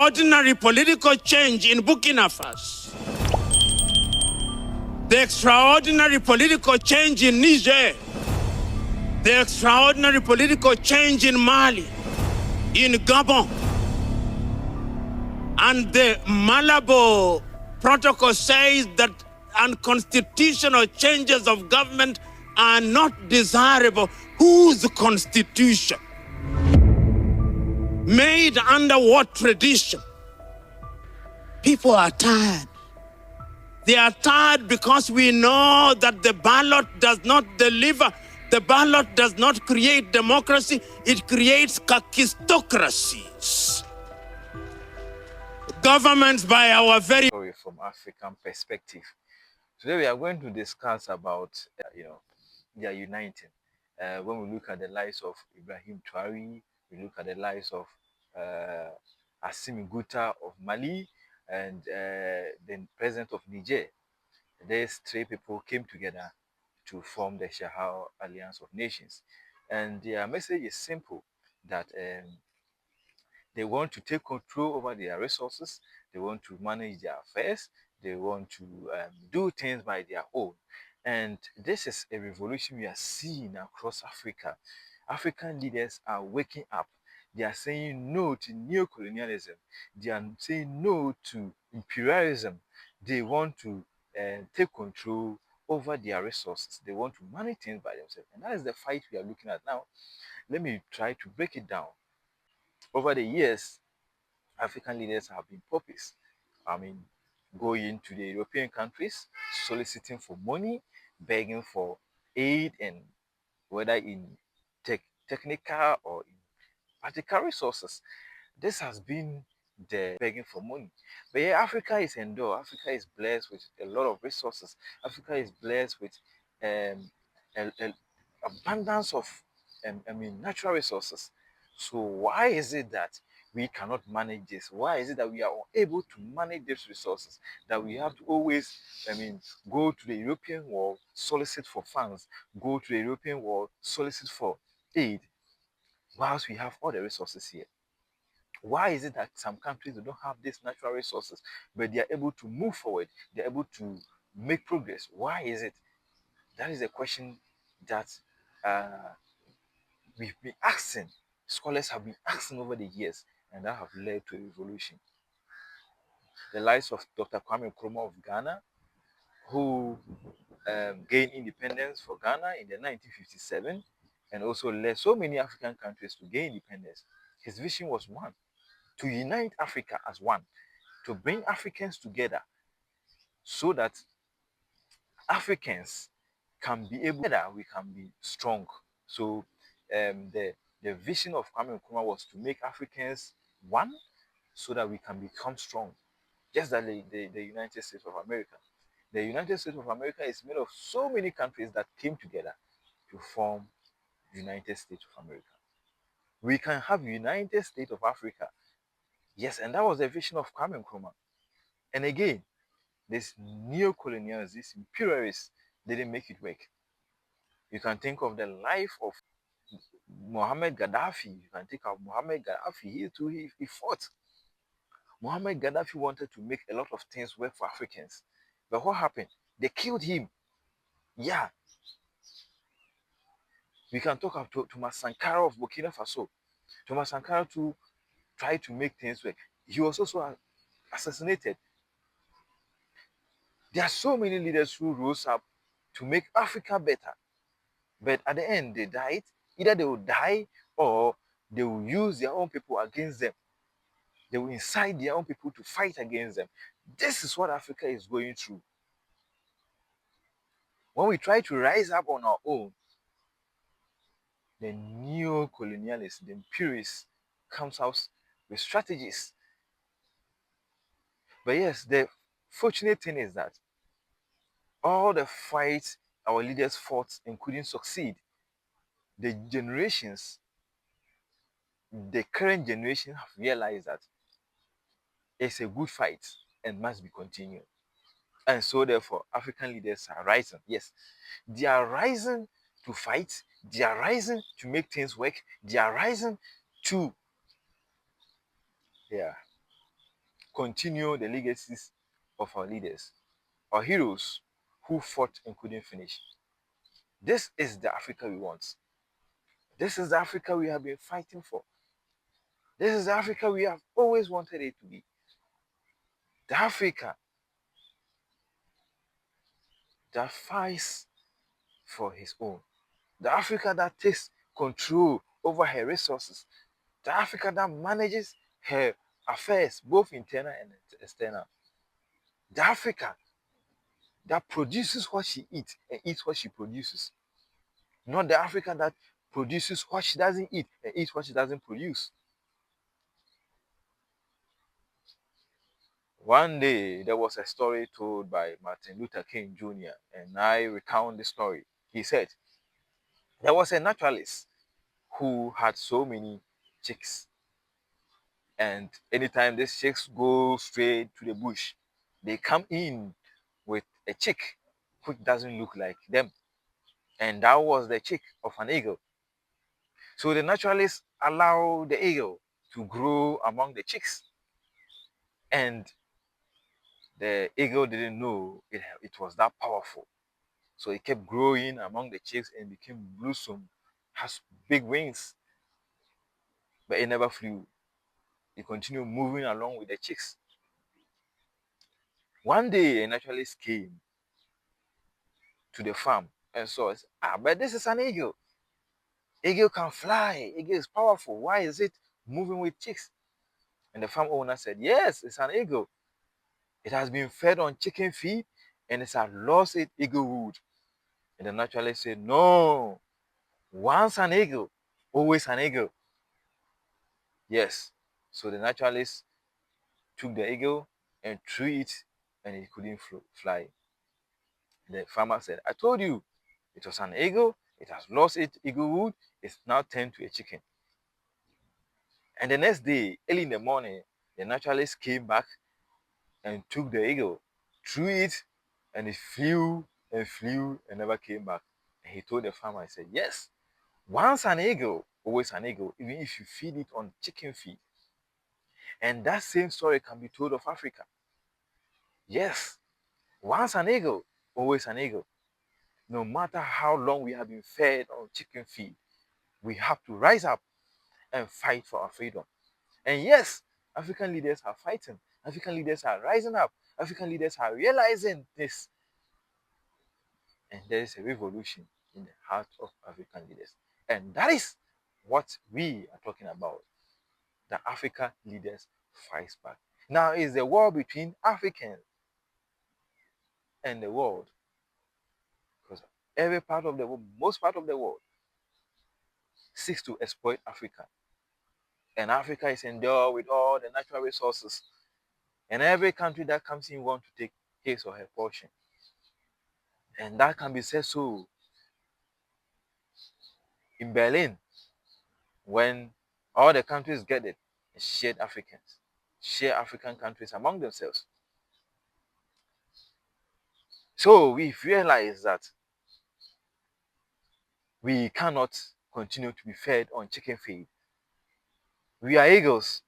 extraordinary political change in Burkina Faso, the extraordinary political change in Niger, the extraordinary political change in Mali, in Gabon, and the Malabo Protocol says that unconstitutional changes of government are not desirable. Whose constitution? Made under what tradition? People are tired. They are tired because we know that the ballot does not deliver. The ballot does not create democracy. It creates kakistocracies. Governments by our very story from African perspective. Today we are going to discuss about they are uniting. When we look at the lives of Ibrahim Traoré, we look at the lives of Assimi Goïta of Mali and the president of Niger. These three people came together to form the Sahel Alliance of Nations, and their message is simple: that they want to take control over their resources. They want to manage their affairs. They want to do things by their own. And this is a revolution we are seeing across Africa. African leaders are waking up. They are saying no to neocolonialism. They are saying no to imperialism. They want to take control over their resources. They want to manage things by themselves. And that is the fight we are looking at now. Let me try to break it down. Over the years, African leaders have been puppies. I mean, going to the European countries, soliciting for money, begging for aid, and whether in technical or in practical resources. This has been the begging for money. But yeah, Africa is endowed. Africa is blessed with a lot of resources. Africa is blessed with a abundance of natural resources. So why is it that we cannot manage this? Why is it that we are unable to manage these resources? That we have to always, go to the European world, solicit for funds, go to the European world, solicit for aid, whilst we have all the resources here? Why is it that some countries don't have these natural resources, but they are able to move forward? They're able to make progress. Why is it? That is a question that uh, we've been asking. Scholars have been asking over the years, and that have led to a revolution. The lives of Dr. Kwame Nkrumah of Ghana, who gained independence for Ghana in the 1957, and also led so many African countries to gain independence. His vision was one: to unite Africa as one, to bring Africans together so that Africans can be able, together we can be strong. So the vision of Kwame Nkrumah was to make Africans one so that we can become strong. Just like the United States of America. The United States of America is made of so many countries that came together to form the United States of America. We can have United States of Africa. Yes, and that was the vision of Kwame Nkrumah. And again, this neo-colonials, these imperialists didn't make it work. You can think of the life of Muhammad Gaddafi. You can think of Muhammad Gaddafi. He too, he fought. Muhammad Gaddafi wanted to make a lot of things work for Africans. But what happened? They killed him. Yeah. We can talk about Thomas Sankara of Burkina Faso. Thomas Sankara too tried to make things work. He was also assassinated. There are so many leaders who rose up to make Africa better. But at the end, they died. Either they will die or they will use their own people against them. They will incite their own people to fight against them. This is what Africa is going through. When we try to rise up on our own, the neo-colonialists, the imperialists, comes out with strategies. But yes, the fortunate thing is that all the fights our leaders fought and couldn't succeed. The generations, the current generation have realized that it's a good fight and must be continued. And so therefore, African leaders are rising. Yes, they are rising to fight. They are rising to make things work. They are rising to, yeah, continue the legacies of our leaders, our heroes who fought and couldn't finish. This is the Africa we want. This is the Africa we have been fighting for. This is the Africa we have always wanted it to be. The Africa that fights for his own. The Africa that takes control over her resources. The Africa that manages her affairs, both internal and external. The Africa that produces what she eats and eats what she produces. Not the Africa that produces what she doesn't eat and eats what she doesn't produce. One day, there was a story told by Martin Luther King Jr., and I recount the story. He said, there was a naturalist who had so many chicks, and anytime these chicks go straight to the bush, they come in with a chick which doesn't look like them, and that was the chick of an eagle. So the naturalist allowed the eagle to grow among the chicks, and the eagle didn't know it was that powerful. So it kept growing among the chicks and became blossom, has big wings, but it never flew. It continued moving along with the chicks. One day, a naturalist came to the farm and saw it. But this is an eagle. Eagle can fly. Eagle is powerful. Why is it moving with chicks? And the farm owner said, yes, it's an eagle. It has been fed on chicken feed and it has lost its eaglehood. And the naturalist said, no, once an eagle, always an eagle. Yes. So the naturalist took the eagle and threw it and it couldn't fly. The farmer said, I told you it was an eagle. It has lost its eaglehood. It's now turned to a chicken. And the next day, early in the morning, the naturalist came back and took the eagle, threw it, and it flew and never came back. And he told the farmer, he said, yes, once an eagle, always an eagle, even if you feed it on chicken feed. And that same story can be told of Africa. Yes, once an eagle, always an eagle. No matter how long we have been fed on chicken feed, we have to rise up and fight for our freedom. And yes, African leaders are fighting. African leaders are rising up. African leaders are realizing this. And there is a revolution in the heart of African leaders. And that is what we are talking about. The African leaders fight back. Now is the war between Africans and the world. Because every part of the world, most part of the world, seeks to exploit Africa. And Africa is endowed with all the natural resources. And every country that comes in wants to take his or her portion. And that can be said so in Berlin when all the countries get it and shared Africans, share African countries among themselves. So we've realized that we cannot continue to be fed on chicken feed. We are eagles,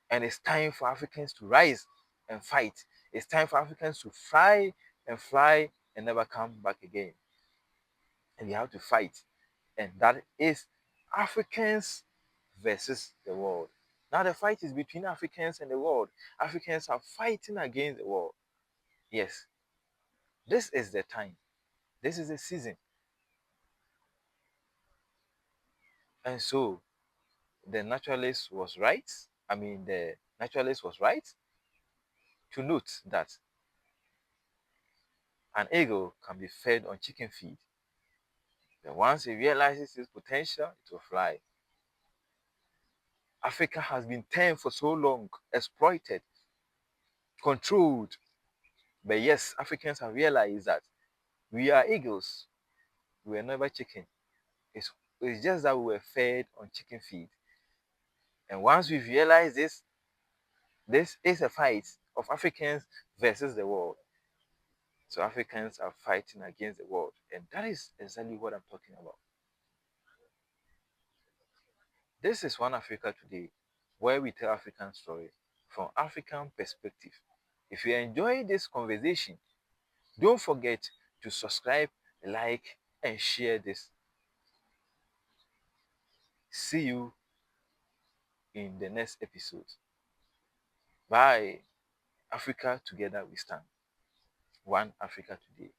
and it's time for Africans to rise and fight. It's time for Africans to fly and never come back again. And we have to fight. And that is Africans versus the world. Now the fight is between Africans and the world. Africans are fighting against the world. Yes, this is the time. This is the season. And so the naturalist was right. The naturalist was right to note that an eagle can be fed on chicken feed. But once it realizes its potential, it will fly. Africa has been tamed for so long, exploited, controlled. But yes, Africans have realized that we are eagles. We were never chicken. It's just that we were fed on chicken feed. And once we've realized this is a fight of Africans versus the world. So Africans are fighting against the world. And that is exactly what I'm talking about. This is One Africa Today, where we tell African stories from African perspective. If you enjoy this conversation, don't forget to subscribe, like, and share this. See you in the next episode. Bye. Africa together we stand. One Africa today.